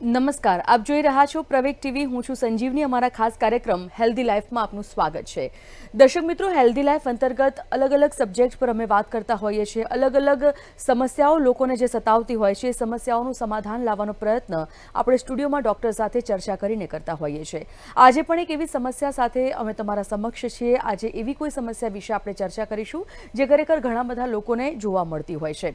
નમસ્કાર, આપ જોઈ રહ્યા છો પ્રવેગ ટીવી. હું છું સંજીવની. અમારા ખાસ કાર્યક્રમ હેલ્ધી લાઈફમાં આપનું સ્વાગત છે. દર્શક મિત્રો, હેલ્ધી લાઈફ અંતર્ગત અલગ અલગ સબ્જેક્ટ પર અમે વાત કરતા હોઈએ છીએ. અલગ અલગ સમસ્યાઓ લોકોને જે સતાવતી હોય છે એ સમસ્યાઓનું સમાધાન લાવવાનો પ્રયત્ન આપણે સ્ટુડિયોમાં ડૉક્ટર સાથે ચર્ચા કરીને કરતા હોઈએ છીએ. આજે પણ એક એવી સમસ્યા સાથે અમે તમારા સમક્ષ છીએ. આજે એવી કોઈ સમસ્યા વિશે આપણે ચર્ચા કરીશું જે ખરેખર ઘણા બધા લોકોને જોવા મળતી હોય છે.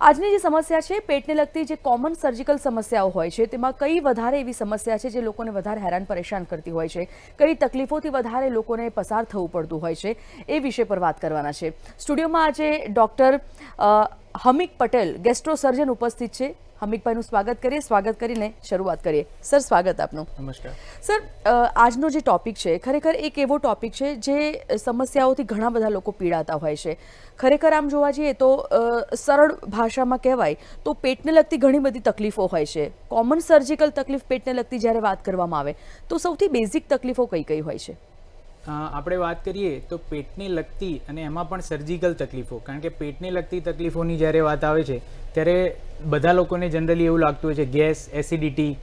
આજની જે સમસ્યા છે પેટને લગતી જે કોમન સર્જિકલ સમસ્યાઓ હોય છે તેમાં કઈ વધારે એવી સમસ્યા છે જે લોકોને વધારે હેરાન પરેશાન કરતી હોય છે, કઈ તકલીફોથી વધારે લોકોને પસાર થવું પડતું હોય છે એ વિષય પર વાત કરવાના છે. સ્ટુડિયોમાં આજે ડૉક્ટર હમીક પટેલ ગેસ્ટ્રો સર્જન ઉપસ્થિત છે. હમીકભાઈનું સ્વાગત કરીને શરૂઆત કરીએ. સર, સ્વાગત આપનું. નમસ્કાર સર, આજનો જે ટોપિક છે ખરેખર એક એવો ટોપિક છે જે સમસ્યાઓથી ઘણા બધા લોકો પીડાતા હોય છે. ખરેખર આમ જોવા જઈએ તો સરળ ભાષામાં કહેવાય તો પેટને લગતી ઘણી બધી તકલીફો હોય છે. કોમન સર્જિકલ તકલીફ પેટને લગતી જ્યારે વાત કરવામાં આવે તો સૌથી બેઝિક તકલીફો કઈ કઈ હોય છે? આપણે વાત કરીએ તો પેટને લગતી અને એમાં પણ સર્જિકલ તકલીફો, કારણ કે પેટને લગતી તકલીફોની જ્યારે વાત આવે છે ત્યારે બધા લોકોને જનરલી એવું લાગતું હોય છે ગેસ, એસિડિટી,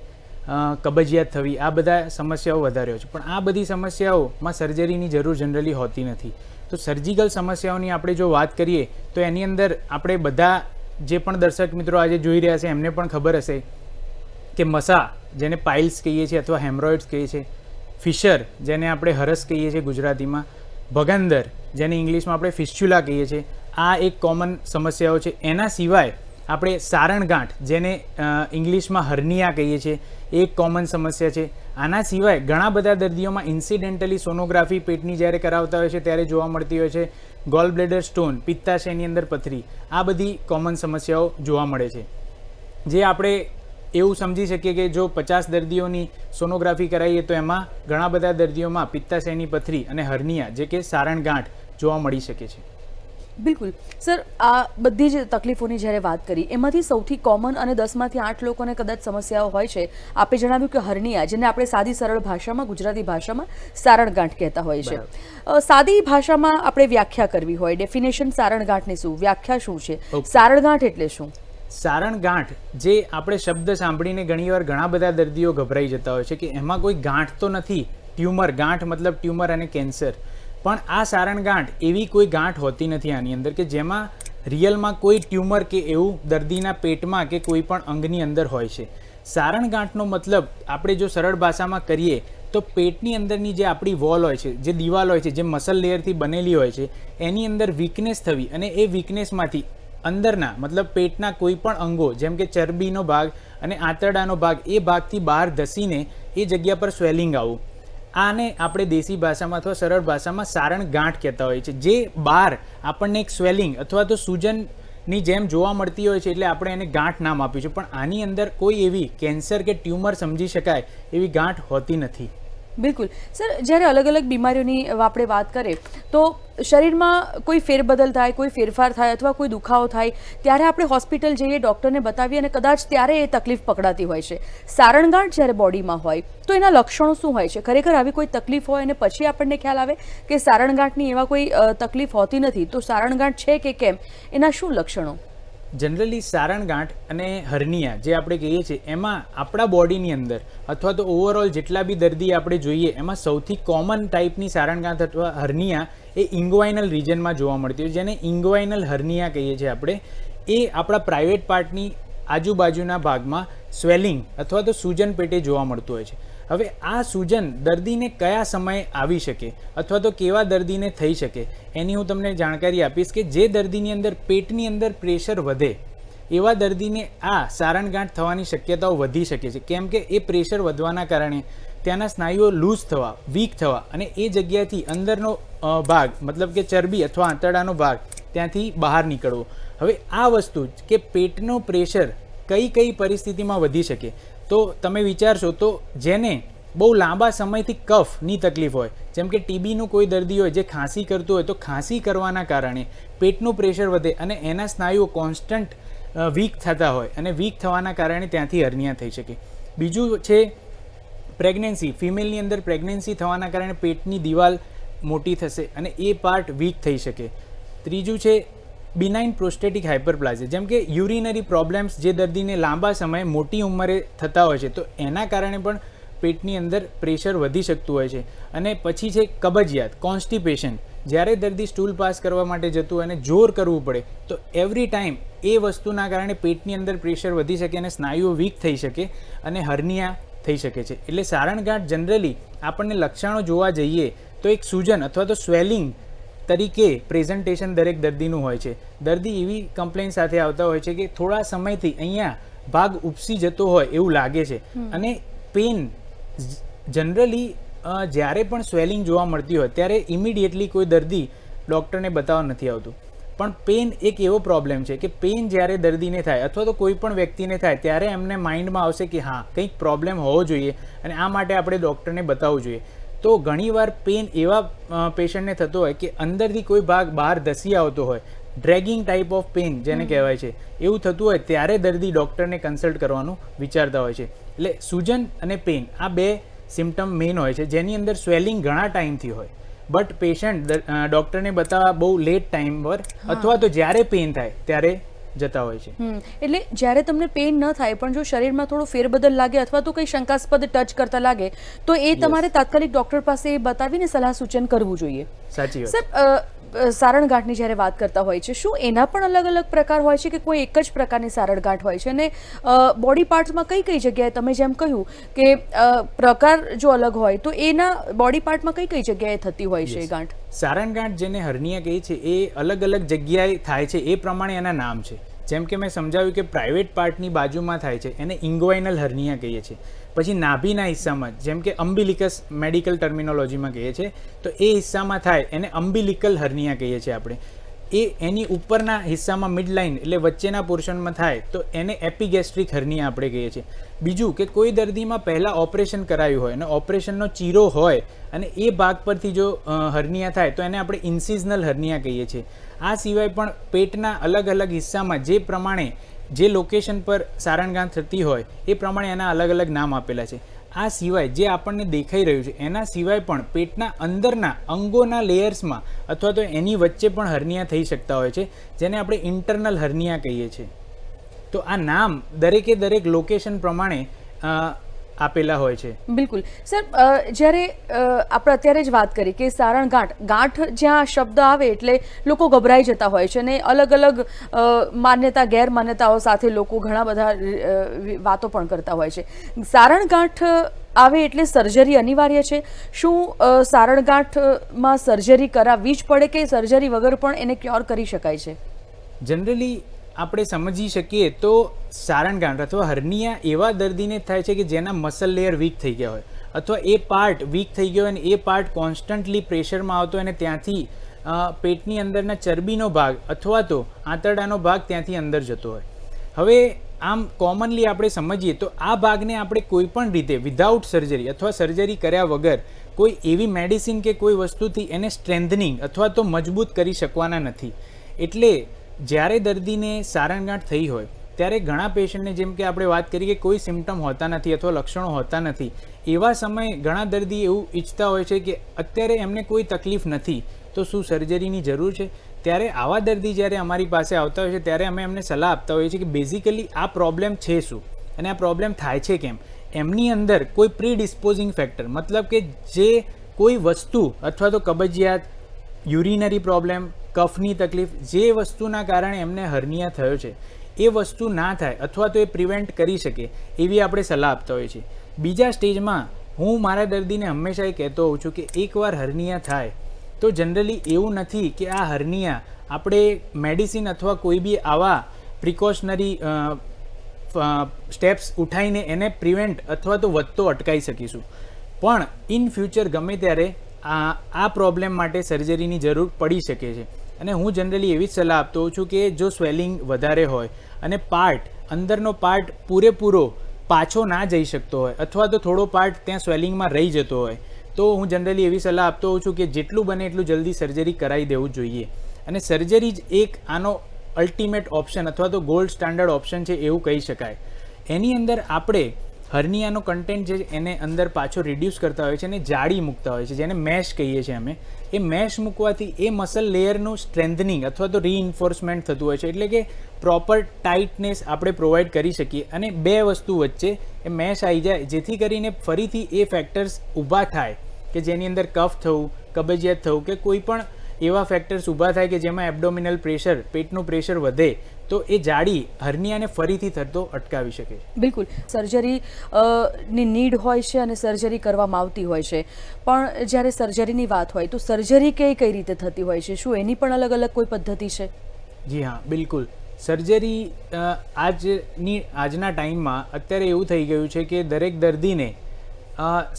કબજિયાત થવી, આ બધા સમસ્યાઓ વધારે હોય છે. પણ આ બધી સમસ્યાઓમાં સર્જરીની જરૂર જનરલી હોતી નથી. તો સર્જિકલ સમસ્યાઓની આપણે જો વાત કરીએ તો એની અંદર આપણે બધા જે પણ દર્શક મિત્રો આજે જોઈ રહ્યા છે એમને પણ ખબર હશે કે મસા, જેને પાઇલ્સ કહીએ છીએ અથવા હેમરોઇડ્સ કહીએ છીએ, ફિશર, જેને આપણે હરસ કહીએ છીએ ગુજરાતીમાં, ભગંદર, જેને ઇંગ્લિશમાં આપણે ફિસ્ચ્યુલા કહીએ છીએ, આ એક કોમન સમસ્યાઓ છે. એના સિવાય આપણે સારણગાંઠ, જેને ઇંગ્લિશમાં હર્નિયા કહીએ છીએ, એ એક કોમન સમસ્યા છે. આના સિવાય ઘણા બધા દર્દીઓમાં ઇન્સિડેન્ટલી સોનોગ્રાફી પેટની જ્યારે કરાવતા હોય છે ત્યારે જોવા મળતી હોય છે ગોલ બ્લેડર સ્ટોન, પિત્તાશયની અંદર પથરી, આ બધી કોમન સમસ્યાઓ જોવા મળે છે. જે આપણે એવું સમજી શકીએ કે જો 50 દર્દીઓની સોનોગ્રાફી કરાવીએ તો એમાં ઘણા બધા દર્દીઓમાં પિત્તાશયની પથરી અને હર્નિયા, જે કે સારણગાંઠ, જોવા મળી શકે છે. બિલકુલ સર, આ બધી જ તકલીફોની જ્યારે વાત કરી એમાંથી સૌથી કોમન અને 10માંથી 8 લોકોને કદાચ સમસ્યાઓ હોય છે. આપે જણાવ્યું કે હર્નિયા, જેને આપણે સાદી સરળ ભાષામાં, ગુજરાતી ભાષામાં સારણગાંઠ કહેતા હોય છે. સાદી ભાષામાં આપણે વ્યાખ્યા કરવી હોય, ડેફિનેશન સારણગાંઠની શું, વ્યાખ્યા શું છે, સારણગાંઠ એટલે શું? સારણગાંઠ, જે આપણે શબ્દ સાંભળીને ઘણીવાર ઘણા બધા દર્દીઓ ગભરાઈ જતા હોય છે કે એમાં કોઈ ગાંઠ તો નથી, ટ્યુમર, ગાંઠ મતલબ ટ્યુમર અને કેન્સર. પણ આ સારણગાંઠ એવી કોઈ ગાંઠ હોતી નથી આની અંદર કે જેમાં રિયલમાં કોઈ ટ્યુમર કે એવું દર્દીના પેટમાં કે કોઈ પણ અંગની અંદર હોય છે. સારણગાંઠનો મતલબ આપણે જો સરળ ભાષામાં કરીએ તો પેટની અંદરની જે આપણી વોલ હોય છે, જે દિવાલ હોય છે, જે મસલ લેયરથી બનેલી હોય છે, એની અંદર વીકનેસ થવી અને એ વીકનેસમાંથી અંદરના મતલબ પેટના કોઈ પણ અંગો, જેમ કે ચરબીનો ભાગ અને આંતરડાનો ભાગ, એ ભાગથી બહાર ધસીને એ જગ્યા પર સ્વેલિંગ આવવું, આને આપણે દેશી ભાષામાં અથવા સરળ ભાષામાં સારણગાંઠ કહેતા હોઈએ છીએ. જે બહાર આપણને એક સ્વેલિંગ અથવા તો સૂજનની જેમ જોવા મળતી હોય છે એટલે આપણે એને ગાંઠ નામ આપ્યું છે. પણ આની અંદર કોઈ એવી કેન્સર કે ટ્યુમર સમજી શકાય એવી ગાંઠ હોતી નથી. બિલકુલ સર, જ્યારે અલગ અલગ બીમારીઓની આપણે વાત કરીએ તો શરીરમાં કોઈ ફેરબદલ થાય, કોઈ ફેરફાર થાય અથવા કોઈ દુખાવો થાય ત્યારે આપણે હોસ્પિટલ જઈએ, ડૉક્ટરને બતાવીએ અને કદાચ ત્યારે એ તકલીફ પકડાતી હોય છે. સારણગાંઠ જ્યારે બોડીમાં હોય તો એના લક્ષણો શું હોય છે? ખરેખર આવી કોઈ તકલીફ હોય અને પછી આપણને ખ્યાલ આવે કે સારણગાંઠની એવા કોઈ તકલીફ હોતી નથી, તો સારણગાંઠ છે કે કેમ, એના શું લક્ષણો? જનરલી સારણગાંઠ અને હર્નિયા જે આપણે કહીએ છીએ એમાં આપણા બોડીની અંદર અથવા તો ઓવરઓલ જેટલા બી દર્દી આપણે જોઈએ એમાં સૌથી કોમન ટાઈપની સારણગાંઠ અથવા હર્નિયા એ ઇંગ્વાઇનલ રિજનમાં જોવા મળતી હોય, જેને ઇંગ્વાઇનલ હર્નિયા કહીએ છીએ આપણે. એ આપણા પ્રાઇવેટ પાર્ટની આજુબાજુના ભાગમાં સ્વેલિંગ અથવા તો સૂજન પેટે જોવા મળતું હોય છે. હવે આ સૂજન દર્દીને કયા સમયે આવી શકે અથવા તો કેવા દર્દીને થઈ શકે એની હું તમને જાણકારી આપીશ કે જે દર્દીની અંદર પેટની અંદર પ્રેશર વધે એવા દર્દીને આ સારણગાંઠ થવાની શક્યતાઓ વધી શકે છે. કેમ કે એ પ્રેશર વધવાના કારણે ત્યાંના સ્નાયુઓ લૂઝ થવા, વીક થવા અને એ જગ્યાથી અંદરનો ભાગ મતલબ કે ચરબી અથવા આંતરડાનો ભાગ ત્યાંથી બહાર નીકળવો. હવે આ વસ્તુ કે પેટનો પ્રેશર કઈ કઈ પરિસ્થિતિમાં વધી શકે, તો તમે વિચારશો તો જેને બહુ લાંબા સમયથી કફની તકલીફ હોય, જેમ કે ટીબીનું કોઈ દર્દી હોય જે ખાંસી કરતું હોય, તો ખાંસી કરવાના કારણે પેટનું પ્રેશર વધે અને એના સ્નાયુઓ કોન્સ્ટન્ટ વીક થતા હોય અને વીક થવાના કારણે ત્યાંથી હર્નિયા થઈ શકે. બીજું છે પ્રેગ્નન્સી, ફિમેલની અંદર પ્રેગ્નન્સી થવાના કારણે પેટની દિવાલ મોટી થશે અને એ પાર્ટ વીક થઈ શકે. ત્રીજું છે બિનાઇન પ્રોસ્ટેટિક હાઇપરપ્લાઝિયા, જેમ કે યુરિનરી પ્રોબ્લેમ્સ જે દર્દીને લાંબા સમયે મોટી ઉંમરે થતા હોય છે, તો એના કારણે પણ પેટની અંદર પ્રેશર વધી શકતું હોય છે. અને પછી છે કબજિયાત, કોન્સ્ટિપેશન. જ્યારે દર્દી સ્ટૂલ પાસ કરવા માટે જતું હોય અને જોર કરવું પડે તો એવરી ટાઈમ એ વસ્તુના કારણે પેટની અંદર પ્રેશર વધી શકે અને સ્નાયુઓ વીક થઈ શકે અને હર્નિયા થઈ શકે છે. એટલે સારણગાંઠ જનરલી આપણને લક્ષણો જોવા જઈએ તો એક સૂજન અથવા તો સ્વેલિંગ તરીકે પ્રેઝન્ટેશન દરેક દર્દીનું હોય છે. દર્દી એવી કમ્પ્લેન સાથે આવતા હોય છે કે થોડા સમયથી અહીંયા ભાગ ઉપસી જતો હોય એવું લાગે છે અને પેન જનરલી જ્યારે પણ સ્વેલિંગ જોવા મળતી હોય ત્યારે ઇમિડિયેટલી કોઈ દર્દી ડૉક્ટરને બતાવવા નથી આવતું. પણ પેન એક એવો પ્રોબ્લેમ છે કે પેન જ્યારે દર્દીને થાય અથવા તો કોઈ પણ વ્યક્તિને થાય ત્યારે એમને માઇન્ડમાં આવશે કે હા કંઈક પ્રોબ્લેમ હોવો જોઈએ અને આ માટે આપણે ડૉક્ટરને બતાવવું જોઈએ. તો ઘણીવાર પેન એવા પેશન્ટને થતો હોય કે અંદરથી કોઈ ભાગ બહાર ધસી આવતો હોય, ડ્રેગિંગ ટાઈપ ઓફ પેન જેને કહેવાય છે, એવું થતું હોય ત્યારે દર્દી ડૉક્ટરને કન્સલ્ટ કરવાનું વિચારતા હોય છે. એટલે સૂજન અને પેન આ બે સિમ્ટમ મેઇન હોય છે, જેની અંદર સ્વેલિંગ ઘણા ટાઈમથી હોય બટ પેશન્ટ ડૉક્ટરને બતાવવા બહુ લેટ ટાઈમ પર અથવા તો જ્યારે પેન થાય ત્યારે જતા હોય છે. એટલે જ્યારે તમને પેન ન થાય પણ જો શરીરમાં થોડો ફેરબદલ લાગે અથવા તો કંઈ શંકાસ્પદ ટચ કરતા લાગે તો એ તમારે તાત્કાલિક ડૉક્ટર પાસે બતાવીને સલાહ સૂચન કરવું જોઈએ. સાચી વાત. સર, સારણગાંઠની જ્યારે વાત કરતા હોય છે, શું એના પણ અલગ અલગ પ્રકાર હોય છે કે કોઈ એક જ પ્રકારની સારણગાંઠ હોય છે? અને બોડી પાર્ટ્સમાં કઈ કઈ જગ્યાએ, તમે જેમ કહ્યું કે પ્રકાર જો અલગ હોય તો એના બોડી પાર્ટમાં કઈ કઈ જગ્યાએ થતી હોય છે એ ગાંઠ? સારણગાંઠ જેને હર્નિયા કહે છે એ અલગ અલગ જગ્યાએ થાય છે, એ પ્રમાણે એના નામ છે. જેમ કે મેં સમજાવ્યું કે પ્રાઇવેટ પાર્ટની બાજુમાં થાય છે એને ઇન્ગ્વાઇનલ હર્નિયા કહીએ છીએ. પછી નાભીના હિસ્સામાં, જેમ કે અમ્બિલિકસ મેડિકલ ટર્મિનોલોજીમાં કહીએ છીએ, તો એ હિસ્સામાં થાય એને અમ્બિલિકલ હર્નિયા કહીએ છીએ આપણે. એ એની ઉપરના હિસ્સામાં મિડલાઇન એટલે વચ્ચેના પોર્શનમાં થાય તો એને એપિગેસ્ટ્રિક હર્નિયા આપણે કહીએ છીએ. બીજું કે કોઈ દર્દીમાં પહેલાં ઓપરેશન કરાયું હોય અને ઓપરેશનનો ચીરો હોય અને એ ભાગ પરથી જો હર્નિયા થાય તો એને આપણે ઇન્સિઝનલ હર્નિયા કહીએ છીએ. આ સિવાય પણ પેટના અલગ અલગ હિસ્સામાં જે પ્રમાણે જે લોકેશન પર સારણગાંઠ થતી હોય એ પ્રમાણે એના અલગ અલગ નામ આપેલા છે. આ સિવાય જે આપણને દેખાઈ રહ્યું છે એના સિવાય પણ પેટના અંદરના અંગોના લેયર્સમાં અથવા તો એની વચ્ચે પણ હર્નિયા થઈ શકતા હોય છે, જેને આપણે ઇન્ટરનલ હર્નિયા કહીએ છીએ. તો આ નામ દરેકે દરેક લોકેશન પ્રમાણે આપેલા હોય છે. બિલકુલ. સર, જ્યારે આપણે અત્યારે જ વાત કરી કે ગાંઠ જ્યાં શબ્દ આવે એટલે લોકો ગભરાઈ જતા હોય છે અને અલગ અલગ માન્યતા ગેરમાન્યતાઓ સાથે લોકો ઘણા બધા વાતો પણ કરતા હોય છે. સારણગાંઠ આવે એટલે સર્જરી અનિવાર્ય છે? શું સારણગાંઠમાં સર્જરી કરાવવી જ પડે કે સર્જરી વગર પણ એને ક્યોર કરી શકાય છે? જનરલી આપણે સમજી શકીએ તો સારણગાંઠ અથવા હર્નિયા એવા દર્દીને થાય છે કે જેના મસલ લેયર વીક થઈ ગયા હોય અથવા એ પાર્ટ વીક થઈ ગયો અને એ પાર્ટ કોન્સ્ટન્ટલી પ્રેશરમાં આવતો અને ત્યાંથી પેટની અંદરના ચરબીનો ભાગ અથવા તો આંતરડાનો ભાગ ત્યાંથી અંદર જતો હોય. હવે આમ કોમનલી આપણે સમજીએ તો આ ભાગને આપણે કોઈ પણ રીતે વિધાઉટ સર્જરી અથવા સર્જરી કર્યા વગર કોઈ એવી મેડિસિન કે કોઈ વસ્તુથી એને સ્ટ્રેન્થનિંગ અથવા તો મજબૂત કરી શકવાના નથી. એટલે જ્યારે દર્દીને સારણગાંઠ થઈ હોય ત્યારે ઘણા પેશન્ટને, જેમ કે આપણે વાત કરીએ કે કોઈ સિમ્ટમ હોતા નથી અથવા લક્ષણો હોતા નથી, એવા સમયે ઘણા દર્દી એવું ઈચ્છતા હોય છે કે અત્યારે એમને કોઈ તકલીફ નથી તો શું સર્જરીની જરૂર છે? ત્યારે આવા દર્દી જ્યારે અમારી પાસે આવતા હોય છે ત્યારે અમે એમને સલાહ આપતા હોઈએ છીએ કે બેઝિકલી આ પ્રોબ્લેમ છે શું અને આ પ્રોબ્લેમ થાય છે કેમ. એમની અંદર કોઈ પ્રીડિસ્પોઝિંગ ફેક્ટર, મતલબ કે જે કોઈ વસ્તુ અથવા તો કબજિયાત, યુરિનરી પ્રોબ્લેમ, કફની તકલીફ, જે વસ્તુના કારણે એમને હર્નિયા થયો છે એ વસ્તુ ના થાય અથવા તો એ પ્રિવેન્ટ કરી શકે એવી આપણે સલાહ આપતા હોઈએ છીએ. બીજા સ્ટેજમાં હું મારા દર્દીને હંમેશા એ કહેતો હોઉં છું કે એકવાર હર્નિયા થાય તો જનરલી એવું નથી કે આ હર્નિયા આપણે મેડિસિન અથવા કોઈ બી આવા પ્રિકોશનરી સ્ટેપ્સ ઉઠાવીને એને પ્રિવેન્ટ અથવા તો વધતો અટકાવી શકીશું. પણ ઇન ફ્યુચર ગમે ત્યારે આ પ્રોબ્લેમ માટે સર્જરીની જરૂર પડી શકે છે. અને હું જનરલી એવી જ સલાહ આપતો હોઉં છું કે જો સ્વેલિંગ વધારે હોય અને અંદરનો પાર્ટ પૂરેપૂરો પાછો ના જઈ શકતો હોય અથવા તો થોડો પાર્ટ ત્યાં સ્વેલિંગમાં રહી જતો હોય તો હું જનરલી એવી સલાહ આપતો હોઉં છું કે જેટલું બને એટલું જલ્દી સર્જરી કરાવી દેવું જોઈએ. અને સર્જરી જ એક આનો અલ્ટિમેટ ઓપ્શન અથવા તો ગોલ્ડ સ્ટાન્ડર્ડ ઓપ્શન છે એવું કહી શકાય. એની અંદર આપણે હર્નિયાનો કન્ટેન્ટ જે એને અંદર પાછો રિડ્યુસ કરતા હોય છે અને જાળી મૂકતા હોય છે, જેને મેશ કહીએ છીએ અમે. એ મેશ મૂકવાથી એ મસલ લેયરનું સ્ટ્રેન્થનિંગ અથવા તો રીઇન્ફોર્સમેન્ટ થતું હોય છે, એટલે કે પ્રોપર ટાઇટનેસ આપણે પ્રોવાઈડ કરી શકીએ. અને બે વસ્તુ વચ્ચે એ મેશ આવી જાય, જેથી કરીને ફરીથી એ ફેક્ટર્સ ઊભા થાય કે જેની અંદર કફ થવું, કબજિયાત થવું કે કોઈ પણ એવા ફેક્ટર્સ ઊભા થાય કે જેમાં એબ્ડોમિનલ પ્રેશર, પેટનું પ્રેશર વધે, તો એ જાડી હર્નિયાને ફરીથી થતો અટકાવી શકે છે. બિલકુલ. સર્જરી ની નીડ હોય છે અને સર્જરી કરવામાં આવતી હોય છે, પણ જ્યારે સર્જરીની વાત હોય તો સર્જરી કઈ રીતે થતી હોય છે? શું એની પણ અલગ અલગ કોઈ પદ્ધતિ છે? જી હા, બિલકુલ. સર્જરી આજના ટાઈમમાં અત્યારે એવું થઈ ગયું છે કે દરેક દર્દીને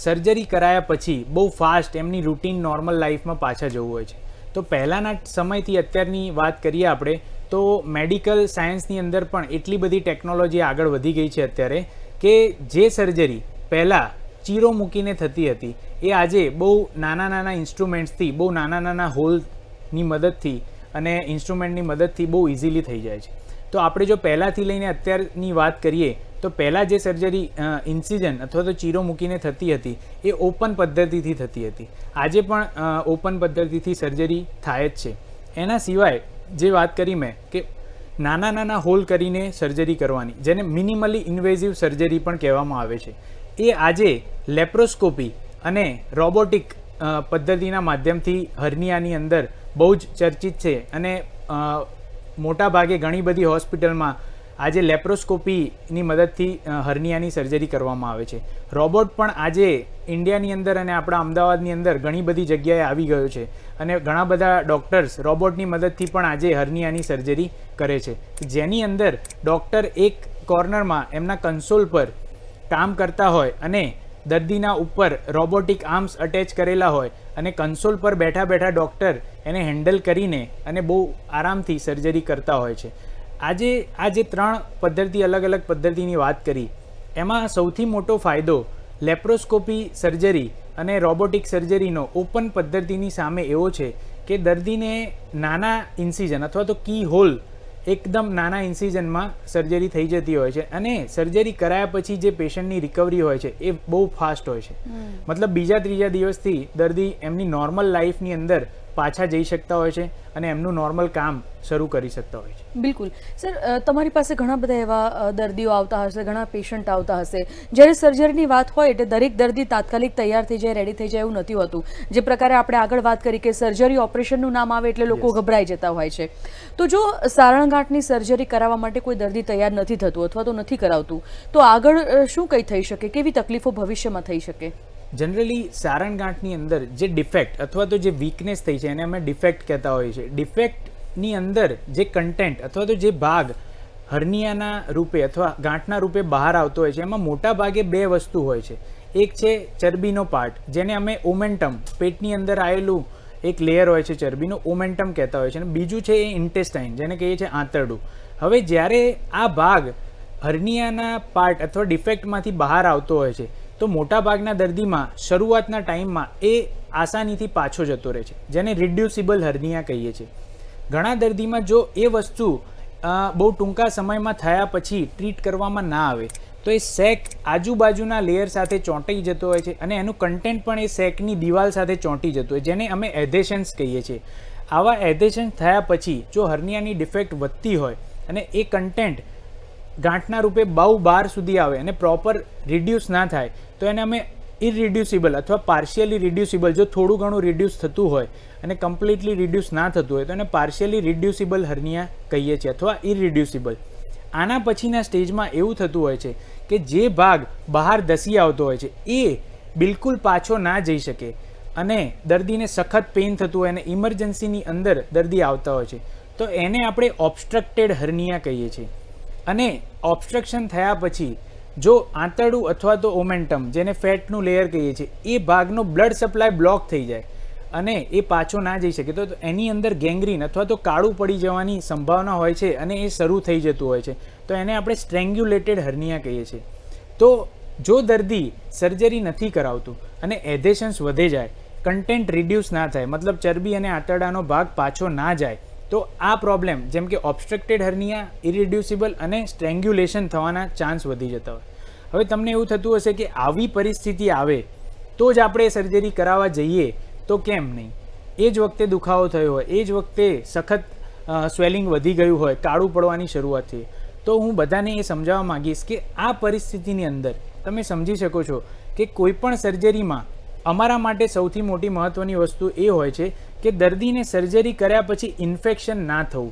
સર્જરી કરાયા પછી બહુ ફાસ્ટ એમની રૂટીન નોર્મલ લાઈફમાં પાછા જવું હોય છે. તો પહેલાંના સમયથી અત્યારની વાત કરીએ આપણે તો મેડિકલ સાયન્સની અંદર પણ એટલી બધી ટેકનોલોજી આગળ વધી ગઈ છે અત્યારે કે જે સર્જરી પહેલાં ચીરો મૂકીને થતી હતી એ આજે બહુ નાના ઇન્સ્ટ્રુમેન્ટ્સથી, બહુ નાના હોલની મદદથી અને ઇન્સ્ટ્રુમેન્ટની મદદથી બહુ ઇઝીલી થઈ જાય છે. તો આપણે જો પહેલાંથી લઈને અત્યારની વાત કરીએ તો પહેલાં જે સર્જરી ઇન્સિઝન અથવા તો ચીરો મૂકીને થતી હતી એ ઓપન પદ્ધતિથી થતી હતી. આજે પણ ઓપન પદ્ધતિથી સર્જરી થાય જ છે. એના સિવાય જે વાત કરી મેં કે નાના હોલ કરીને સર્જરી કરવાની, જેને મિનિમલી ઇન્વેઝિવ સર્જરી પણ કહેવામાં આવે છે, એ આજે લેપ્રોસ્કોપી અને રોબોટિક પદ્ધતિના માધ્યમથી હર્નિયાની અંદર બહુ જ ચર્ચિત છે. અને મોટા ભાગે ઘણી બધી હોસ્પિટલમાં આજે લેપ્રોસ્કોપીની મદદથી હર્નિયાની સર્જરી કરવામાં આવે છે. રોબોટ પણ આજે ઇન્ડિયાની અંદર અને આપણા અમદાવાદની અંદર ઘણી બધી જગ્યાએ આવી ગયો છે અને ઘણા બધા ડૉક્ટર્સ રોબોટની મદદથી પણ આજે હર્નિયાની સર્જરી કરે છે, જેની અંદર ડૉક્ટર એક કોર્નરમાં એમના કન્સોલ પર કામ કરતા હોય અને દર્દીના ઉપર રોબોટિક આર્મ્સ અટેચ કરેલા હોય અને કન્સોલ પર બેઠા ડૉક્ટર એને હેન્ડલ કરીને અને બહુ આરામથી સર્જરી કરતા હોય છે. આજે આ જે 3 પદ્ધતિ, અલગ અલગ પદ્ધતિની વાત કરી, એમાં સૌથી મોટો ફાયદો લેપ્રોસ્કોપી સર્જરી અને રોબોટિક સર્જરીનો ઓપન પદ્ધતિની સામે એવો છે કે દર્દીને નાના ઇન્સિઝન અથવા તો કી હોલ, એકદમ નાના ઇન્સિઝનમાં સર્જરી થઈ જતી હોય છે અને સર્જરી કરાયા પછી જે પેશન્ટની રિકવરી હોય છે એ બહુ ફાસ્ટ હોય છે. મતલબ બીજા ત્રીજા દિવસથી દર્દી એમની નોર્મલ લાઈફની અંદર પાછા જઈ શકતા હોય છે અને એમનું નોર્મલ કામ શરૂ કરી શકતા હોય છે. બિલકુલ. સર, તમારી પાસે ઘણા બધા એવા દર્દીઓ આવતા હશે, ઘણા પેશન્ટ આવતા હશે, જ્યારે સર્જરીની વાત હોય એટલે દરેક દર્દી તાત્કાલિક તૈયાર થઈ જાય, રેડી થઈ જાય એવું નથી હોતું. જે પ્રકારે આપણે આગળ વાત કરી કે સર્જરી ઓપરેશનનું નામ આવે એટલે લોકો ગભરાઈ જતા હોય છે. તો જો સારણગાંઠની સર્જરી કરાવવા માટે કોઈ દર્દી તૈયાર નથી થતું અથવા તો નથી કરાવતું, તો આગળ શું કંઈ થઈ શકે? કેવી તકલીફો ભવિષ્યમાં થઈ શકે? જનરલી સારણગાંઠની અંદર જે ડિફેક્ટ અથવા તો જે વીકનેસ થઈ છે એને અમે ડિફેક્ટ કહેતા હોઈએ છીએ. ડિફેક્ટની અંદર જે કન્ટેન્ટ અથવા તો જે ભાગ હર્નિયાના રૂપે અથવા ગાંઠના રૂપે બહાર આવતો હોય છે એમાં મોટા ભાગે 2 વસ્તુ હોય છે. એક છે ચરબીનો પાર્ટ, જેને અમે ઓમેન્ટમ, પેટની અંદર આવેલું એક લેયર હોય છે ચરબીનું, ઓમેન્ટમ કહેતા હોય છે, અને બીજું છે એ ઇન્ટેસ્ટાઇન, જેને કહીએ છીએ આંતરડું. હવે જ્યારે આ ભાગ હર્નિયાના પાર્ટ અથવા ડિફેક્ટમાંથી બહાર આવતો હોય છે તો મોટા ભાગના દર્દીમાં શરૂઆતના ટાઈમમાં એ આસાનીથી પાછો જતો રહે છે, જેને રિડ્યુસિબલ હર્નિયા કહીએ છીએ. ઘણા દર્દીમાં જો એ વસ્તુ બહુ ટૂંકા સમયમાં થયા પછી ટ્રીટ કરવામાં ના આવે તો એ સેક આજુબાજુના લેયર સાથે ચોંટી જતો હોય છે અને એનું કન્ટેન્ટ પણ એ સેકની દિવાલ સાથે ચોંટી જતું હોય, જેને અમે એધેશન્સ કહીએ છીએ. આવા એધેશન્સ થયા પછી જો હર્નિયાની ડિફેક્ટ વધતી હોય અને એ કન્ટેન્ટ ગાંઠના રૂપે બહુ બહાર સુધી આવે અને પ્રોપર રિડ્યુસ ના થાય તો એને અમે ઇરરિડ્યુસિબલ અથવા પાર્શિયલી રિડ્યુસિબલ, જો થોડું ઘણું રિડ્યુસ થતું હોય અને કમ્પ્લીટલી રિડ્યુસ ના થતું હોય તો એને પાર્શિયલી રિડ્યુસિબલ હર્નિયા કહીએ છીએ અથવા ઇરરિડ્યુસિબલ. આના પછીના સ્ટેજમાં એવું થતું હોય છે કે જે ભાગ બહાર ધસી આવતો હોય છે એ બિલકુલ પાછો ના જઈ શકે અને દર્દીને સખત પેઇન થતું હોય અને ઇમરજન્સીની અંદર દર્દી આવતા હોય છે, તો એને આપણે ઓબ્સ્ટ્રક્ટેડ હર્નિયા કહીએ છીએ. અને ઓબ્સ્ટ્રક્શન થયા પછી જો આંતરડું અથવા તો ઓમેન્ટમ, જેને ફેટનું લેયર કહીએ છીએ, એ ભાગનો બ્લડ સપ્લાય બ્લોક થઈ જાય અને એ પાછો ના જઈ શકે તો એની અંદર ગેંગ્રીન અથવા તો કાળું પડી જવાની સંભાવના હોય છે અને એ શરૂ થઈ જતું હોય છે, તો એને આપણે સ્ટ્રેંગ્યુલેટેડ હર્નિયા કહીએ છીએ. તો જો દર્દી સર્જરી નથી કરાવતું અને એધેશન્સ વધે જાય, કન્ટેન્ટ રિડ્યુસ ના થાય, મતલબ ચરબી અને આંતરડાનો ભાગ પાછો ના જાય, તો આ પ્રોબ્લેમ જેમ કે ઓબ્સ્ટ્રક્ટેડ હર્નિયા, ઇરિડ્યુસિબલ અને સ્ટ્રેંગ્યુલેશન થવાના ચાન્સ વધી જતા હોય. હવે તમને એવું થતું હશે કે આવી પરિસ્થિતિ આવે તો જ આપણે સર્જરી કરાવવા જઈએ તો કેમ નહીં? એ જ વખતે દુખાવો થયો હોય, એ જ વખતે સખત સ્વેલિંગ વધી ગયું હોય, કાળું પડવાની શરૂઆત થઈ, તો હું બધાને એ સમજાવવા માગીશ કે આ પરિસ્થિતિની અંદર તમે સમજી શકો છો કે કોઈ પણ સર્જરીમાં અમારા માટે સૌથી મોટી મહત્ત્વની વસ્તુ એ હોય છે કે દર્દીને સર્જરી કર્યા પછી ઇન્ફેક્શન ના થવું.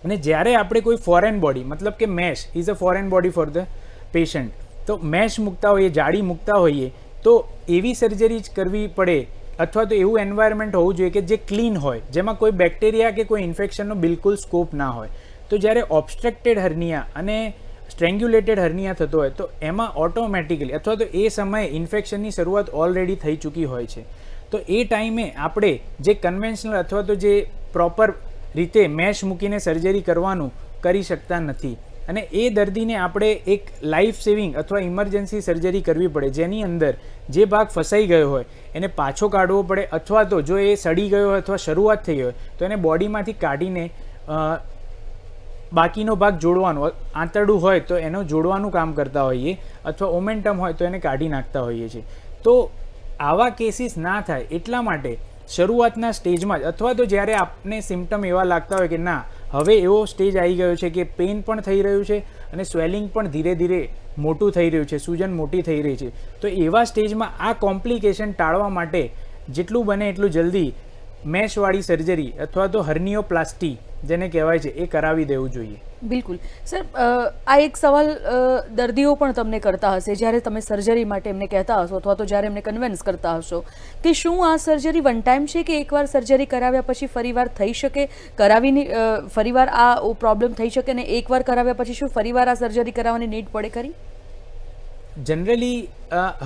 અને જ્યારે આપણે કોઈ ફોરેન બોડી, મતલબ કે mesh is a foreign body for the patient, તો મેશ મૂકતા હોઈએ, જાળી મૂકતા હોઈએ, તો એવી સર્જરી જ કરવી પડે અથવા તો એવું એન્વાયરમેન્ટ હોવું જોઈએ કે જે ક્લીન હોય, જેમાં કોઈ બેક્ટેરિયા કે કોઈ ઇન્ફેક્શનનો બિલકુલ સ્કોપ ના હોય. તો જ્યારે ઓબ્સ્ટ્રક્ટેડ હર્નિયા અને સ્ટ્રેંગ્યુલેટેડ હર્નિયા થતો હોય તો એમાં ઓટોમેટિકલી અથવા તો એ સમયે ઇન્ફેક્શનની શરૂઆત ઓલરેડી થઈ ચૂકી હોય છે. તો એ ટાઈમે આપણે જે કન્વેન્શનલ અથવા તો જે પ્રોપર રીતે મેશ મૂકીને સર્જરી કરવાનું કરી શકતા નથી. અને એ દર્દીને આપણે એક લાઈફ સેવિંગ અથવા ઇમરજન્સી સર્જરી કરવી પડે, જેની અંદર જે ભાગ ફસાઈ ગયો હોય એને પાછો કાઢવો પડે, અથવા તો જો એ સડી ગયો હોય અથવા શરૂઆત થઈ હોય તો એને બોડીમાંથી કાઢીને બાકીનો ભાગ જોડવાનો, આંતરડું હોય તો એનો જોડવાનું કામ કરતા હોઈએ, અથવા ઓમેન્ટમ હોય તો એને કાઢી નાખતા હોઈએ છીએ. તો આવા કેસીસ ના થાય એટલા માટે શરૂઆતના સ્ટેજમાં જ, અથવા તો જ્યારે આપને સિમ્ટમ એવા લાગતા હોય કે ના હવે એવો સ્ટેજ આવી ગયો છે કે પેઇન પણ થઈ રહ્યું છે અને સ્વેલિંગ પણ ધીરે ધીરે મોટું થઈ રહ્યું છે, સૂજન મોટી થઈ રહી છે, તો એવા સ્ટેજમાં આ કોમ્પ્લિકેશન ટાળવા માટે જેટલું બને એટલું જલ્દી મેશવાળી સર્જરી અથવા તો હર્નિયોપ્લાસ્ટી જેને કહેવાય છે એ કરાવી દેવું જોઈએ. બિલકુલ સર, આ એક સવાલ દર્દીઓ પણ તમને કરતા હશે જ્યારે તમે સર્જરી માટે એમને કહેતા હશો અથવા તો જ્યારે એમને કન્વિન્સ કરતા હશો કે શું આ સર્જરી વન ટાઈમ છે કે એકવાર સર્જરી કરાવ્યા પછી ફરીવાર થઈ શકે, કરાવીની ફરીવાર આ પ્રોબ્લેમ થઈ શકે, ને એકવાર કરાવ્યા પછી શું ફરીવાર આ સર્જરી કરાવવાની નીડ પડે ખરી? જનરલી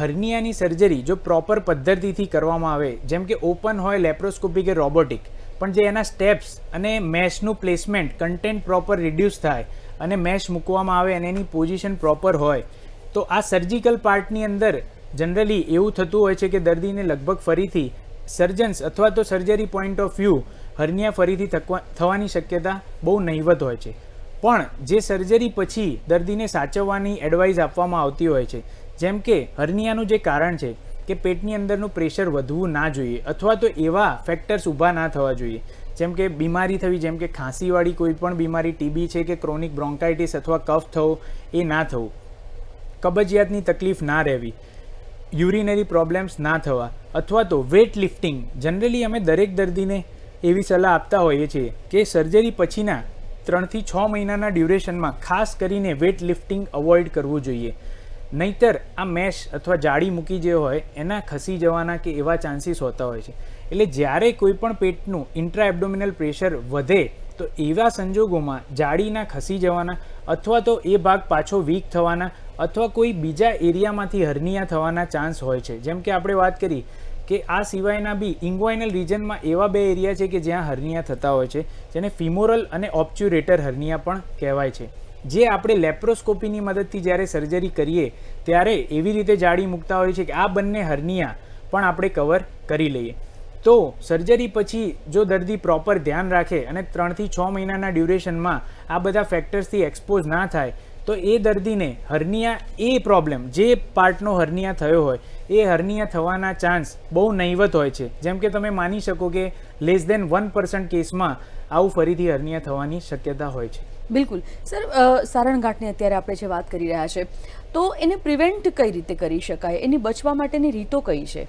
હર્નિયાની સર્જરી જો પ્રોપર પદ્ધતિથી કરવામાં આવે, જેમ કે ઓપન હોય, લેપ્રોસ્કોપી કે રોબોટિક, પણ જે એના સ્ટેપ્સ અને મેશનું પ્લેસમેન્ટ, કન્ટેન્ટ પ્રોપર રિડ્યુસ થાય અને મેશ મૂકવામાં આવે અને એની પોઝિશન પ્રોપર હોય, તો આ સર્જિકલ પાર્ટની અંદર જનરલી એવું થતું હોય છે કે દર્દીને લગભગ ફરીથી સર્જન્સ અથવા તો સર્જરી પોઈન્ટ ઓફ વ્યૂ હર્નિયા ફરીથી થવાની શક્યતા બહુ નહીવત હોય છે. પણ જે સર્જરી પછી દર્દીને સાચવવાની એડવાઇસ આપવામાં આવતી હોય છે, જેમ કે હર્નિયાનું જે કારણ છે કે પેટની અંદરનું પ્રેશર વધવું ના જોઈએ, અથવા તો એવા ફેક્ટર્સ ઊભા ના થવા જોઈએ, જેમ કે બીમારી થવી, જેમ કે ખાંસીવાળી કોઈ પણ બીમારી, ટીબી છે કે ક્રોનિક બ્રોન્કાઇટિસ અથવા કફ થવો એ ના થવું, કબજિયાતની તકલીફ ના રહેવી, યુરિનરી પ્રોબ્લેમ્સ ના થવા, અથવા તો વેટ લિફ્ટિંગ. જનરલી અમે દરેક દર્દીને એવી સલાહ આપતા હોઈએ છીએ કે સર્જરી પછીના 3 થી 6 મહિનાના ડ્યુરેશનમાં ખાસ કરીને વેટ લિફ્ટિંગ અવોઇડ કરવું જોઈએ, નહીતર આ મેશ અથવા જાળી મૂકી જે હોય એના ખસી જવાના કે એવા ચાન્સીસ હોતા હોય છે. એટલે જ્યારે કોઈ પણ પેટનું ઇન્ટ્રા એબ્ડોમિનલ પ્રેશર વધે તો એવા સંજોગોમાં જાળીના ખસી જવાના અથવા તો એ ભાગ પાછો વીક થવાના અથવા કોઈ બીજા એરિયામાંથી હર્નિયા થવાના ચાન્સ હોય છે. જેમ કે આપણે વાત કરી કે આ સિવાયના બી ઇંગ્વાઇનલ રિજનમાં એવા 2 એરિયા છે કે જ્યાં હર્નિયા થતા હોય છે, જેને ફિમોરલ અને ઓબ્ચ્યુરેટર હર્નિયા પણ કહેવાય છે, જે આપણે લેપ્રોસ્કોપીની મદદથી જ્યારે સર્જરી કરીએ ત્યારે એવી રીતે જાળી મૂકતા હોય છે કે આ બંને હર્નિયા પણ આપણે કવર કરી લઈએ. તો સર્જરી પછી જો દર્દી પ્રોપર ધ્યાન રાખે અને 3 થી 6 મહિનાના ડ્યુરેશનમાં આ બધા ફેક્ટર્સથી એક્સપોઝ ના થાય તો એ દર્દીને હર્નિયા એ પ્રોબ્લેમ જે પાર્ટનો હર્નિયા થયો હોય એ હર્નિયા થવાના ચાન્સ બહુ નહીવત હોય છે. જેમ કે તમે માની શકો કે લેસ દેન 1% કેસમાં આવું ફરીથી હર્નિયા થવાની શક્યતા હોય છે. બિલકુલ સર, સારણગાંઠની અત્યારે આપણે જે વાત કરી રહ્યા છે તો એને પ્રિવેન્ટ કઈ રીતે કરી શકાય, એની બચવા માટેની રીતો કઈ છે?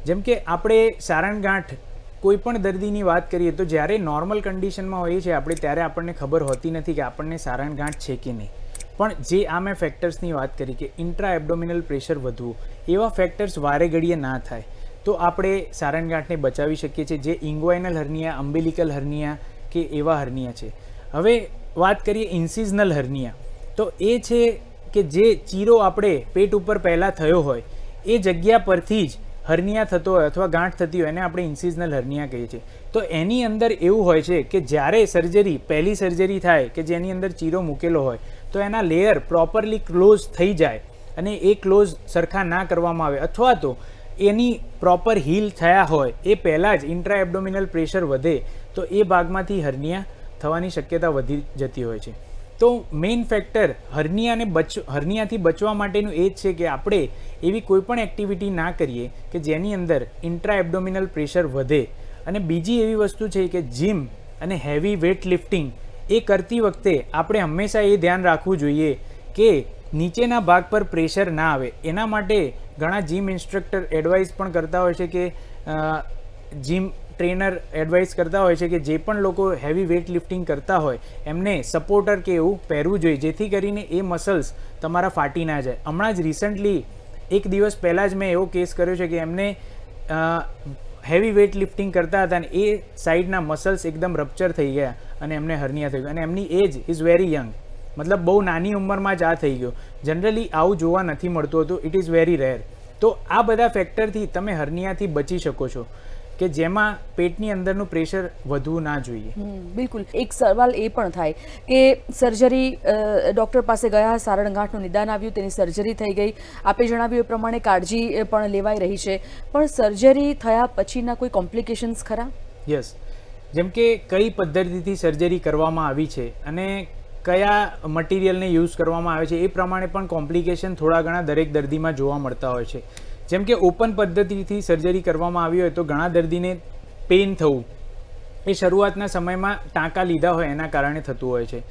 જેમ કે આપણે સારણગાંઠ કોઈ પણ દર્દીની વાત કરીએ તો જ્યારે નોર્મલ કન્ડિશનમાં હોઈએ છીએ આપણે ત્યારે આપણને ખબર હોતી નથી કે આપણને સારણગાંઠ છે કે નહીં, પણ જે આ મેં ફેક્ટર્સની વાત કરી કે ઇન્ટ્રા એબ્ડોમિનલ પ્રેશર વધવું, એવા ફેક્ટર્સ વારે ઘડીએ ના થાય તો આપણે સારણગાંઠને બચાવી શકીએ છીએ, જે ઇંગ્વાઇનલ હર્નિયા, અમ્બિલિકલ હર્નિયા કે એવા હર્નિયા છે. હવે વાત કરીએ ઇન્સિઝનલ હર્નિયા, તો એ છે કે જે ચીરો આપણે પેટ ઉપર પહેલાં થયો હોય એ જગ્યા પરથી જ હર્નિયા થતો હોય અથવા ગાંઠ થતી હોય એને આપણે ઇન્સિઝનલ હર્નિયા કહીએ છીએ. તો એની અંદર એવું હોય છે કે જ્યારે પહેલી સર્જરી થાય કે જેની અંદર ચીરો મૂકેલો હોય તો એના લેયર પ્રોપરલી ક્લોઝ થઈ જાય અને એ ક્લોઝ સરખા ના કરવામાં આવે અથવા તો એની પ્રોપર હીલ થયા હોય એ પહેલાં જ ઇન્ટ્રા એબ્ડોમિનલ પ્રેશર વધે તો એ ભાગમાંથી હર્નિયા થવાની શક્યતા વધી જતી હોય છે. તો મેઇન ફેક્ટર હર્નિયાથી બચવા માટેનું એ જ છે કે આપણે એવી કોઈ પણ એક્ટિવિટી ના કરીએ કે જેની અંદર ઇન્ટ્રા એબ્ડોમિનલ પ્રેશર વધે. અને બીજી એવી વસ્તુ છે કે જીમ અને હેવી વેટ લિફ્ટિંગ એ કરતી વખતે આપણે હંમેશા એ ધ્યાન રાખવું જોઈએ કે નીચેના ભાગ પર પ્રેશર ના આવે. એના માટે ઘણા જીમ ઇન્સ્ટ્રક્ટર એડવાઇસ પણ કરતા હોય છે કે જીમ ટ્રેનર એડવાઇસ કરતા હોય છે કે જે પણ લોકો હેવી વેટ લિફ્ટિંગ કરતા હોય એમને સપોર્ટર કે એવું પહેરવું જોઈએ, જેથી કરીને એ મસલ્સ તમારા ફાટી ના જાય. હમણાં જ રિસન્ટલી એક દિવસ પહેલાં જ મેં એવો કેસ કર્યો છે કે એમને હેવી વેટ લિફ્ટિંગ કરતા હતા અને એ સાઈડના મસલ્સ એકદમ રપ્ચર થઈ ગયા અને એમને હર્નિયા થઈ ગયું. અને એમની એજ ઇઝ વેરી યંગ, મતલબ બહુ નાની ઉંમરમાં જ આ થઈ ગયો. જનરલી આવું જોવા નથી મળતું હતું. It is very rare. તો આ બધા ફેક્ટરથી તમે હર્નિયાથી બચી શકો છો કે જેમાં પેટની અંદરનું પ્રેશર વધવું ના જોઈએ. બિલકુલ. એક સવાલ એ પણ થાય કે સર્જરી, ડૉક્ટર પાસે ગયા, સારણગાંઠનું નિદાન આવ્યું, તેની સર્જરી થઈ ગઈ, આપે જણાવ્યું એ પ્રમાણે કાળજી પણ લેવાઈ રહી છે, પણ સર્જરી થયા પછીના કોઈ કોમ્પ્લિકેશન્સ ખરા? યસ. જેમ કે કઈ પદ્ધતિથી સર્જરી કરવામાં આવી છે અને કયા મટીરિયલને યુઝ કરવામાં આવે છે એ પ્રમાણે પણ કોમ્પ્લિકેશન થોડા ઘણા દરેક દર્દીમાં જોવા મળતા હોય છે. જેમ કે ઓપન પદ્ધતિથી સર્જરી કરવામાં આવી હોય તો ઘણા દર્દીને પેઇન થવું એ શરૂઆતના સમયમાં ટાંકા લીધા હોય એના કારણે થતું હોય છે.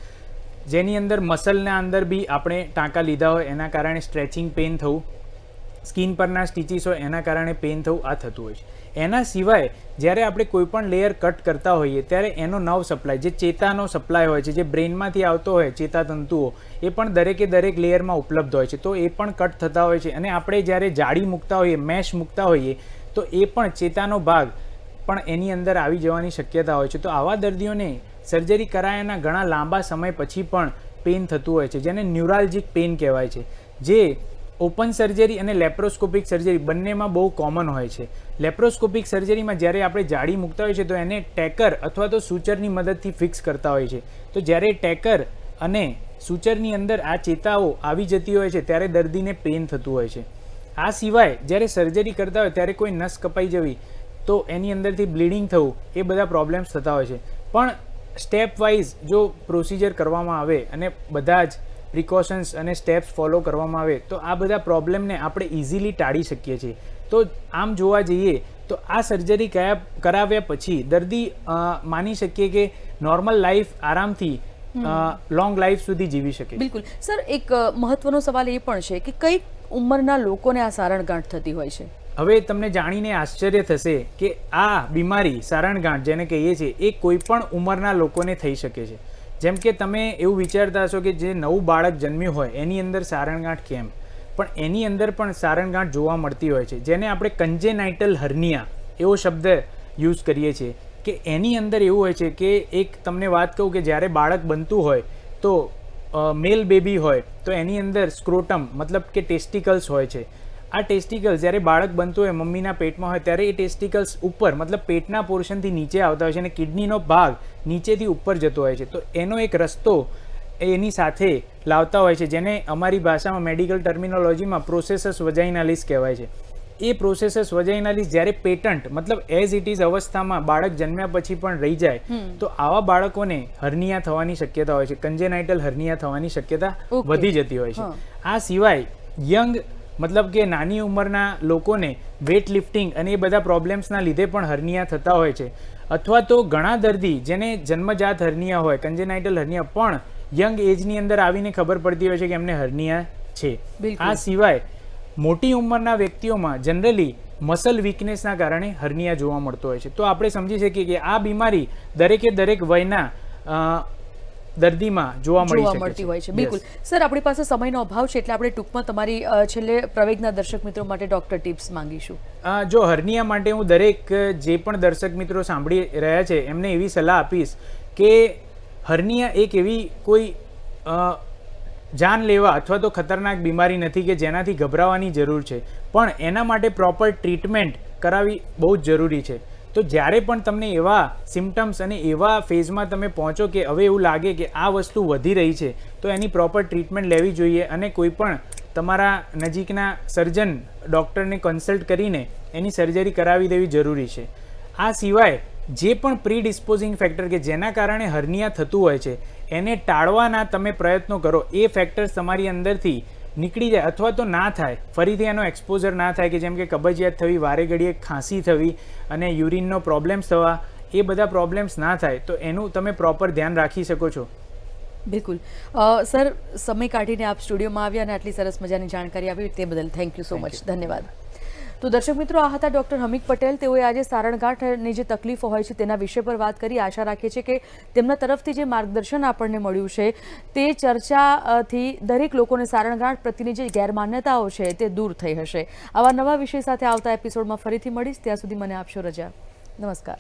જેની અંદર મસલના અંદર બી આપણે ટાંકા લીધા હોય એના કારણે સ્ટ્રેચિંગ પેઇન થવું, સ્કિન પરના સ્ટીચીસ હોય એના કારણે પેઇન થવું, આ થતું હોય છે. એના સિવાય જ્યારે આપણે કોઈ પણ લેયર કટ કરતા હોઈએ ત્યારે એનો નર્વ સપ્લાય, જે ચેતાનો સપ્લાય હોય છે, જે બ્રેઇનમાંથી આવતો હોય ચેતાતંતુઓ, એ પણ દરેક લેયરમાં ઉપલબ્ધ હોય છે. તો એ પણ કટ થતા હોય છે. અને આપણે જ્યારે જાળી મૂકતા હોઈએ, મેશ મૂકતા હોઈએ, તો એ પણ ચેતાનો ભાગ પણ એની અંદર આવી જવાની શક્યતા હોય છે. તો આવા દર્દીઓને સર્જરી કરાયાના ઘણા લાંબા સમય પછી પણ પેઇન થતું હોય છે, જેને ન્યુરાલ્જિક પેઇન કહેવાય છે, જે ઓપન સર્જરી અને લેપ્રોસ્કોપિક સર્જરી બંનેમાં બહુ કોમન હોય છે. લેપ્રોસ્કોપિક સર્જરીમાં જ્યારે આપણે જાળી મૂકતા હોય છે તો એને ટેકર અથવા તો સૂચરની મદદથી ફિક્સ કરતા હોય છે. તો જ્યારે ટેકર અને સૂચરની અંદર આ ચેતાઓ આવી જતી હોય છે ત્યારે દર્દીને પેઇન થતું હોય છે. આ સિવાય જ્યારે સર્જરી કરતા હોય ત્યારે કોઈ નસ કપાઈ જવી તો એની અંદરથી બ્લીડિંગ થવું, એ બધા પ્રોબ્લેમ્સ થતા હોય છે. પણ સ્ટેપ વાઇઝ જો પ્રોસિજર કરવામાં આવે અને બધા જ પ્રિકોશન્સ અને સ્ટેપ્સ ફોલો કરવામાં આવે તો આ બધા પ્રોબ્લેમને આપણે ઇઝીલી ટાળી શકીએ છીએ. તો આમ જોવા જઈએ તો આ સર્જરી કરાવ્યા પછી દર્દી માની શકીએ કે નોર્મલ લાઈફ આરામથી લોંગ લાઈફ સુધી જીવી શકે. બિલકુલ. સર, એક મહત્વનો સવાલ એ પણ છે કે કઈ ઉંમરના લોકોને આ સારણગાંઠ થતી હોય છે? હવે તમને જાણીને આશ્ચર્ય થશે કે આ બીમારી સારણગાંઠ જેને કહીએ છીએ એ કોઈ પણ ઉંમરના લોકોને થઈ શકે છે. જેમ કે તમે એવું વિચારતા હશો કે જે નવું બાળક જન્મ્યું હોય એની અંદર સારણગાંઠ કેમ, પણ એની અંદર પણ સારણગાંઠ જોવા મળતી હોય છે, જેને આપણે કન્જેનાઇટલ હર્નિયા એવો શબ્દ યુઝ કરીએ છીએ. કે એની અંદર એવું હોય છે કે એક તમને વાત કહું કે જ્યારે બાળક બનતું હોય તો મેલ બેબી હોય તો એની અંદર સ્ક્રોટમ મતલબ કે ટેસ્ટિકલ્સ હોય છે. આ ટેસ્ટિકલ્સ જ્યારે બાળક બનતું હોય મમ્મીના પેટમાં હોય ત્યારે એ ટેસ્ટિકલ્સ ઉપર મતલબ પેટના પોર્શનથી નીચે આવતા હોય છે અને કિડનીનો ભાગ નીચેથી ઉપર જતો હોય છે. તો એનો એક રસ્તો એની સાથે લાવતા હોય છે, જેને અમારી ભાષામાં મેડિકલ ટર્મિનોલોજીમાં પ્રોસેસસ વજાઇનાલિસ કહેવાય છે. એ પ્રોસેસસ વજાઇનાલિસ જ્યારે પેટન્ટ મતલબ એઝ ઇટ ઇઝ અવસ્થામાં બાળક જન્મ્યા પછી પણ રહી જાય તો આવા બાળકોને હર્નિયા થવાની શક્યતા હોય છે, કન્જેનાઇટલ હર્નિયા થવાની શક્યતા વધી જતી હોય છે. આ સિવાય યંગ મતલબ કે નાની ઉંમરના લોકોને વેટ લિફ્ટિંગ અને એ બધા પ્રોબ્લેમ્સના લીધે પણ હર્નિયા થતા હોય છે. અથવા તો ઘણા દર્દી જેને જન્મજાત હર્નિયા હોય, કન્જેનાઇટલ હર્નિયા, પણ યંગ એજની અંદર આવીને ખબર પડતી હોય છે કે એમને હર્નિયા છે. આ સિવાય મોટી ઉંમરના વ્યક્તિઓમાં જનરલી મસલ વીકનેસના કારણે હર્નિયા જોવા મળતો હોય છે. તો આપણે સમજી શકીએ કે આ બીમારી દરેક વયના દર્દીમાં જોવા મળતી હોય છે. બિલકુલ. સર, આપણી પાસે સમયનો અભાવ છે એટલે આપણે ટૂંકમાં તમારી છેલ્લે પ્રવેગના દર્શક મિત્રો માટે ડોક્ટર ટિપ્સ માંગીશું. જો હર્નિયા માટે હું દરેક જે પણ દર્શક મિત્રો સાંભળી રહ્યા છે એમને એવી સલાહ આપીશ કે હર્નિયા એક એવી કોઈ જાનલેવા અથવા તો ખતરનાક બીમારી નથી કે જેનાથી ગભરાવાની જરૂર છે, પણ એના માટે પ્રોપર ટ્રીટમેન્ટ કરાવવી બહુ જ જરૂરી છે. તો જ્યારે પણ તમને એવા સિમ્ટમ્સ અને એવા ફેઝમાં તમે પહોંચો કે હવે એવું લાગે કે આ વસ્તુ વધી રહી છે તો એની પ્રોપર ટ્રીટમેન્ટ લેવી જોઈએ અને કોઈ પણ તમારા નજીકના સર્જન ડૉક્ટરને કન્સલ્ટ કરીને એની સર્જરી કરાવી દેવી જરૂરી છે. આ સિવાય જે પણ પ્રી ડિસ્પોઝિંગ ફેક્ટર કે જેના કારણે હર્નિયા થતું હોય છે એને ટાળવાના તમે પ્રયત્નો કરો, એ ફેક્ટર્સ તમારી અંદરથી નીકળી જાય અથવા તો ના થાય, ફરીથી એનો એક્સપોઝર ના થાય, કે જેમ કે કબજિયાત થવી, વારે ઘડીએ ખાંસી થવી અને યુરિનનો પ્રોબ્લેમ્સ થવા, એ બધા પ્રોબ્લેમ્સ ના થાય તો એનું તમે પ્રોપર ધ્યાન રાખી શકો છો. બિલકુલ. સર, સમય કાઢીને આપ સ્ટુડિયોમાં આવ્યા અને આટલી સરસ મજાની જાણકારી આપી તે બદલ થેન્ક યુ સો મચ. ધન્યવાદ. તો દર્શક મિત્રો, આ હતા ડૉક્ટર હમીક પટેલ. તેઓએ આજે સારણગાંઠની જે તકલીફો હોય છે તેના વિષય પર વાત કરી. આશા રાખીએ છીએ કે તેમના તરફથી જે માર્ગદર્શન આપણને મળ્યું છે તે ચર્ચાથી દરેક લોકોને સારણગાંઠ પ્રત્યેની જે ગેરમાન્યતાઓ છે તે દૂર થઈ હશે. આવા નવા વિષય સાથે આવતા એપિસોડમાં ફરીથી મળીશ. ત્યાં સુધી મને આપશો રજા. નમસ્કાર.